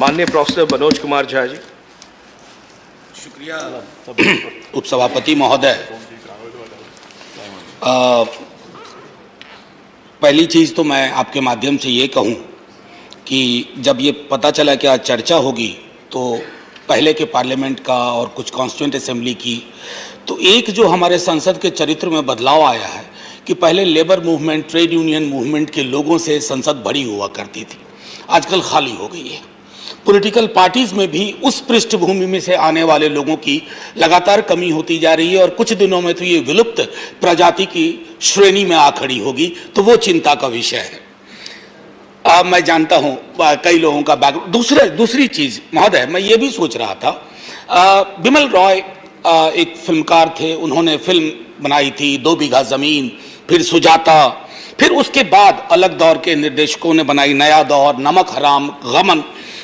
माननीय प्रोफेसर मनोज कुमार झा जी। शुक्रिया उपसभापति महोदय। पहली चीज़ तो मैं आपके माध्यम से ये कहूँ कि जब ये पता चला कि आज चर्चा होगी तो पहले के पार्लियामेंट का और कुछ कॉन्स्टिट्यूएंट असेंबली की, तो एक जो हमारे संसद के चरित्र में बदलाव आया है कि पहले labour movement, trade union movement के लोगों से संसद भरी हुआ करती थी, आजकल खाली हो गई है। पॉलिटिकल पार्टीज में भी उस पृष्ठभूमि में से आने वाले लोगों की लगातार कमी होती जा रही है और कुछ दिनों में तो ये विलुप्त प्रजाति की श्रेणी में आ खड़ी होगी, तो वो चिंता का विषय है। मैं जानता हूँ कई लोगों का बैकग्राउंड। दूसरी चीज महोदय, मैं ये भी सोच रहा था, बिमल रॉय एक फिल्मकार थे, उन्होंने फिल्म बनाई थी 2 बीघा जमीन, फिर सुजाता, फिर उसके बाद अलग दौर के निर्देशकों ने बनाई नया दौर, नमक हराम,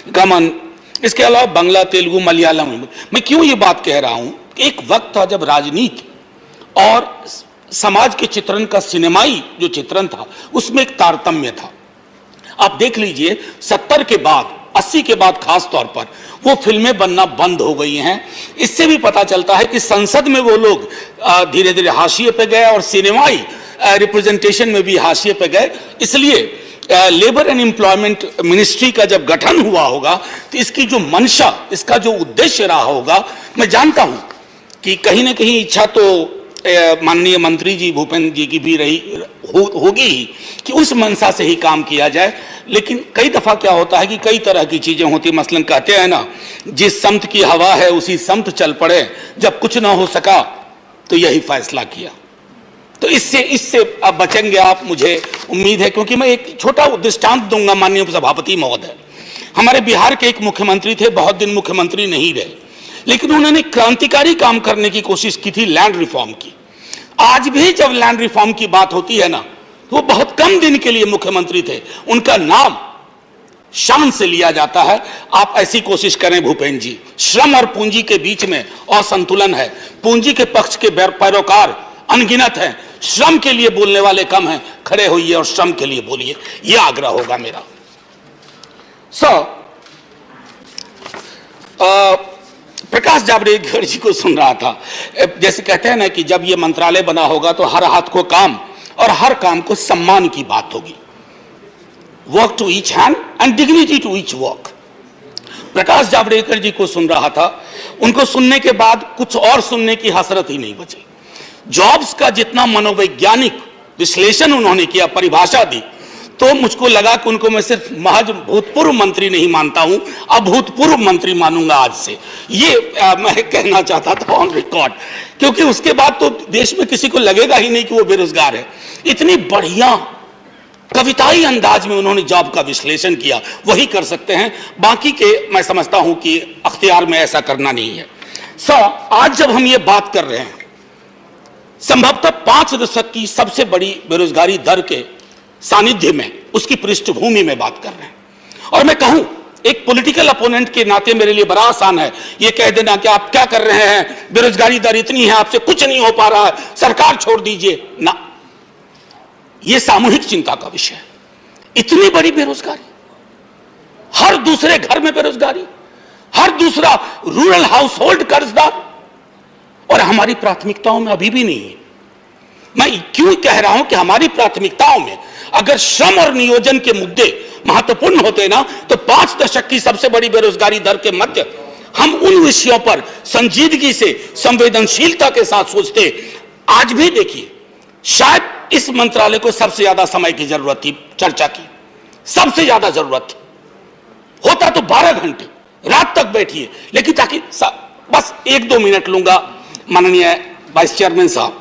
गमन, इसके अलावा बांग्ला, तेलुगु, मलयालम। मैं क्यों ये बात कह रहा हूं? एक वक्त था जब राजनीति और समाज के चित्रण का सिनेमाई जो चित्रण था उसमें एक तारतम्य था। आप देख लीजिए 70 के बाद, 80 के बाद खास तौर पर वो फिल्में बनना बंद हो गई हैं। इससे भी पता चलता है कि संसद में वो लोग धीरे धीरे हाशिए पे गए और सिनेमाई रिप्रेजेंटेशन में भी हाशिए पे गए। इसलिए लेबर एंड एम्प्लॉयमेंट मिनिस्ट्री का जब गठन हुआ होगा तो इसकी जो मंशा, इसका जो उद्देश्य रहा होगा, मैं जानता हूं कि कहीं ना कहीं इच्छा तो माननीय मंत्री जी भूपेंद्र जी की भी रही होगी ही कि उस मंशा से ही काम किया जाए। लेकिन कई दफा क्या होता है कि कई तरह की चीजें होती, मसलन कहते हैं ना, जिस समत की हवा है उसी समत चल पड़े, जब कुछ ना हो सका तो यही फैसला किया। तो इससे अब बचेंगे आप, मुझे उम्मीद है, क्योंकि मैं एक छोटा दृष्टांत दूंगा माननीय सभापति महोदय। हमारे बिहार के एक मुख्यमंत्री थे, बहुत दिन मुख्यमंत्री नहीं रहे, लेकिन उन्होंने क्रांतिकारी काम करने की कोशिश की थी, लैंड रिफॉर्म की। आज भी जब लैंड रिफॉर्म की बात होती है ना, तो वो बहुत कम दिन के लिए मुख्यमंत्री थे, उनका नाम शान से लिया जाता है। आप ऐसी कोशिश करें भूपेंद्र जी, श्रम और पूंजी के बीच में असंतुलन है, पूंजी के पक्ष के पैरोकार अनगिनत हैं, श्रम के लिए बोलने वाले कम हैं, खड़े होइए और श्रम के लिए बोलिए, यह आग्रह होगा मेरा। प्रकाश जावड़ेकर जी को सुन रहा था, जैसे कहते हैं ना कि जब ये मंत्रालय बना होगा तो हर हाथ को काम और हर काम को सम्मान की बात होगी। Work to each hand and dignity to each work. Prakash Javadekar ji को सुन रहा था, उनको सुनने के बाद कुछ और सुनने की हसरत ही नहीं बची। जॉब्स का जितना मनोवैज्ञानिक विश्लेषण उन्होंने किया, परिभाषा दी, तो मुझको लगा कि उनको मैं सिर्फ महज भूतपूर्व मंत्री नहीं मानता हूं, अभूतपूर्व मंत्री मानूंगा आज से। ये मैं कहना चाहता था ऑन रिकॉर्ड, क्योंकि उसके बाद तो देश में किसी को लगेगा ही नहीं कि वो बेरोजगार है। इतनी बढ़िया कविताई अंदाज में उन्होंने जॉब का विश्लेषण किया, वही कर सकते हैं, बाकी के मैं समझता हूं कि अख्तियार में ऐसा करना नहीं है। आज जब हम ये बात कर रहे हैं, संभवतः 5 दशक की सबसे बड़ी बेरोजगारी दर के सानिध्य में, उसकी पृष्ठभूमि में बात कर रहे हैं, और मैं कहूं एक पॉलिटिकल अपोनेंट के नाते मेरे लिए बड़ा आसान है ये कह देना कि आप क्या कर रहे हैं, बेरोजगारी दर इतनी है, आपसे कुछ नहीं हो पा रहा है, सरकार छोड़ दीजिए ना। यह सामूहिक चिंता का विषय है। इतनी बड़ी बेरोजगारी, हर दूसरे घर में बेरोजगारी, हर दूसरा रूरल हाउस होल्ड कर्जदार, और हमारी प्राथमिकताओं में अभी भी नहीं है। मैं क्यों कह रहा हूं कि हमारी प्राथमिकताओं में अगर श्रम और नियोजन के मुद्दे महत्वपूर्ण होते ना, तो 5 दशक की सबसे बड़ी बेरोजगारी दर के मध्य हम उन विषयों पर संजीदगी से, संवेदनशीलता के साथ सोचते। आज भी देखिए, शायद इस मंत्रालय को सबसे ज्यादा समय की जरूरत थी, चर्चा की सबसे ज्यादा जरूरत थी। होता तो 12 घंटे रात तक बैठिए, लेकिन ताकि बस 1-2 मिनट लूंगा माननीय वाइस चेयरमैन साहब,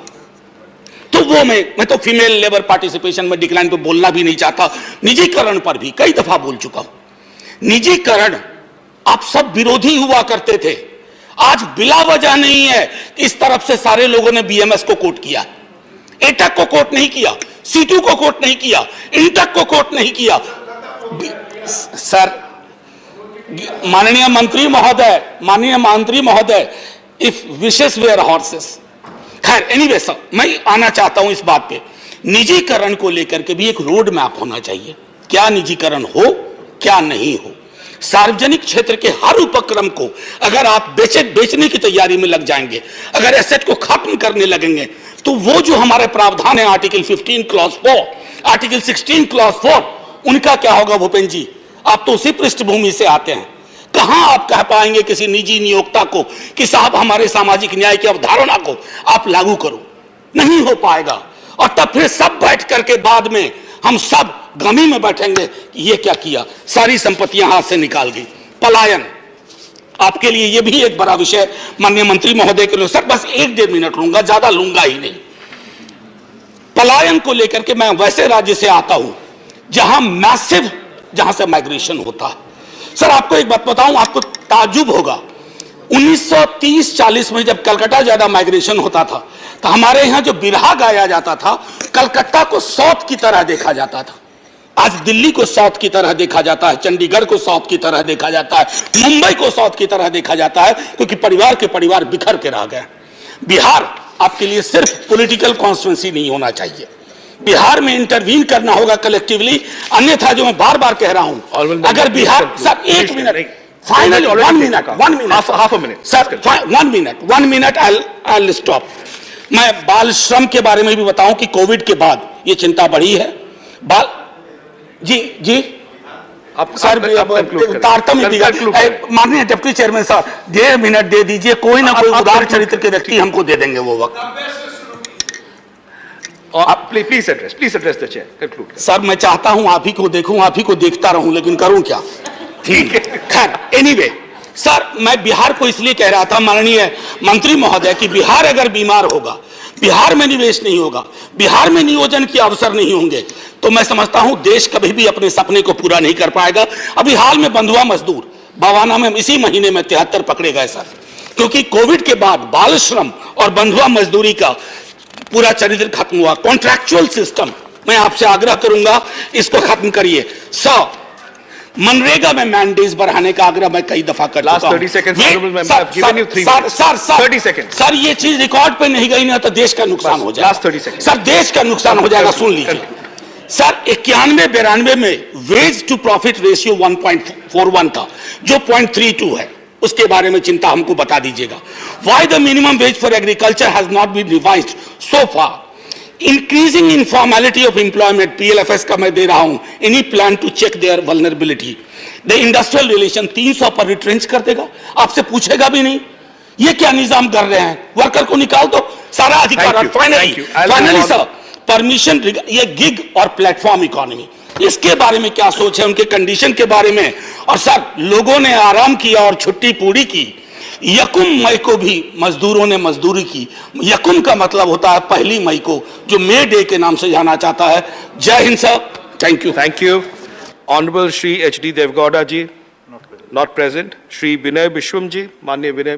तो वो मैं तो फीमेल लेबर पार्टिसिपेशन में डिक्लाइन पे बोलना भी नहीं चाहता। निजीकरण पर भी कई दफा बोल चुका हूं। निजीकरण आप सब विरोधी हुआ करते थे, आज बिला वजह नहीं है कि इस तरफ से सारे लोगों ने बीएमएस को कोट किया, एटक को कोट नहीं किया, सीटू को कोट नहीं किया, इंटक को कोट नहीं किया। सर, माननीय मंत्री महोदय, इफ विशेष वेयर हॉर्सेस, खैर एनीवे सर, मैं आना चाहता हूं इस बात पे। निजीकरण को लेकर के भी एक रोड मैप होना चाहिए, क्या निजीकरण हो क्या नहीं हो। सार्वजनिक क्षेत्र के हर उपक्रम को अगर आप बेचने की तैयारी में लग जाएंगे, अगर एसेट को खत्म करने लगेंगे, तो वो जो हमारे प्रावधान है आर्टिकल 15 क्लॉज 4, आर्टिकल 16 क्लॉज 4, उनका क्या होगा भूपेंद्र जी? आप तो उसी पृष्ठभूमि से आते हैं। कहां आप कह पाएंगे किसी निजी नियोक्ता को कि साहब हमारे सामाजिक न्याय की अवधारणा को आप लागू करो? नहीं हो पाएगा। और तब फिर सब बैठ करके बाद में हम सब गमी में बैठेंगे कि ये क्या किया, सारी संपत्तियां हाथ से निकाल गई। पलायन आपके लिए ये भी एक बड़ा विषय माननीय मंत्री महोदय के लिए। सर बस 1-1.5 मिनट लूंगा, ज्यादा लूंगा ही नहीं। पलायन को लेकर के मैं वैसे राज्य से आता हूं जहां से माइग्रेशन होता है। सर आपको एक बात बताऊं, आपको ताज्जुब होगा, 1930-40 में जब कलकत्ता ज्यादा माइग्रेशन होता था तो हमारे यहां जो बिरहा गाया जाता था, कलकत्ता को साउथ की तरह देखा जाता था। आज दिल्ली को साउथ की तरह देखा जाता है, चंडीगढ़ को साउथ की तरह देखा जाता है, मुंबई को साउथ की तरह देखा जाता है, क्योंकि परिवार के परिवार बिखर के रह गए। बिहार आपके लिए सिर्फ पॉलिटिकल कॉन्स्टिट्यूंसी नहीं होना चाहिए, बिहार में इंटरवीन करना होगा कलेक्टिवली। अन्यथा जो मैं बार बार कह रहा हूं, अगर Bihar, sir 1 minute, finally 1 minute, half a minute sir, 1 minute I will stop. मैं बाल श्रम के बारे में भी बताऊं कि कोविड के बाद ये चिंता बढ़ी है। बाल जी आप सर तारतम्य माननीय डिप्टी चेयरमैन साहब 1.5 मिनट दे दीजिए, कोई ना कोई उदार चरित्र के व्यक्ति हमको दे देंगे वो वक्त। Please address the chair, conclude. Sir मैं चाहता हूं आप ही को देखूं, आप ही को देखता रहूं, लेकिन करूं क्या? ठीक है, खैर एनीवे सर मैं बिहार को इसलिए कह रहा था माननीय मंत्री महोदय कि बिहार अगर बीमार होगा, बिहार में निवेश नहीं होगा, बिहार में नियोजन के अवसर नहीं होंगे, तो मैं समझता हूं देश कभी भी अपने सपने को पूरा नहीं कर पाएगा। अभी हाल में बंधुआ मजदूर बवाना में इसी महीने में 73 पकड़े गए सर, क्योंकि कोविड के बाद बाल श्रम और बंधुआ मजदूरी का पूरा चरित्र खत्म हुआ। कॉन्ट्रैक्चुअल सिस्टम, मैं आपसे आग्रह करूंगा इसको खत्म करिए। मनरेगा में मैंडेज बढ़ाने का आग्रह मैं कई दफा कर चुका हूं। 30 सेकंड सर ये चीज रिकॉर्ड पे नहीं गई ना तो देश का नुकसान हो जाएगा। 30 सेकंड सर देश का नुकसान हो जाएगा, सुन लीजिए सर। 91-92 में वेज टू प्रॉफिट रेशियो 1.41 था, जो 0.32 है, उसके बारे में चिंता हमको बता दीजिएगा। Why the minimum wage for agriculture has not been revised so far? Increasing informality of employment, PLFS का मैं दे रहा हूं, any plan to check their vulnerability. The industrial relation 300 पर रिट्रेंच कर देगा, आपसे पूछेगा भी नहीं। ये क्या निजाम कर रहे हैं? वर्कर को निकाल दो, सारा अधिकार। फाइनली सर परमिशन, ये गिग और प्लेटफॉर्म इकोनॉमी, इसके बारे में क्या सोच है, उनके कंडीशन के बारे में? और सर लोगों ने आराम किया और छुट्टी पूरी की। यकुम मई को भी मजदूरों ने मजदूरी की। यकुम का मतलब होता है 1 मई को, जो मे डे के नाम से जाना चाहता है। जय हिंद sir, thank you. Honourable Shri HD Deve Gowda ji, not present. Shri Vinay Viswam ji, माननीय विनय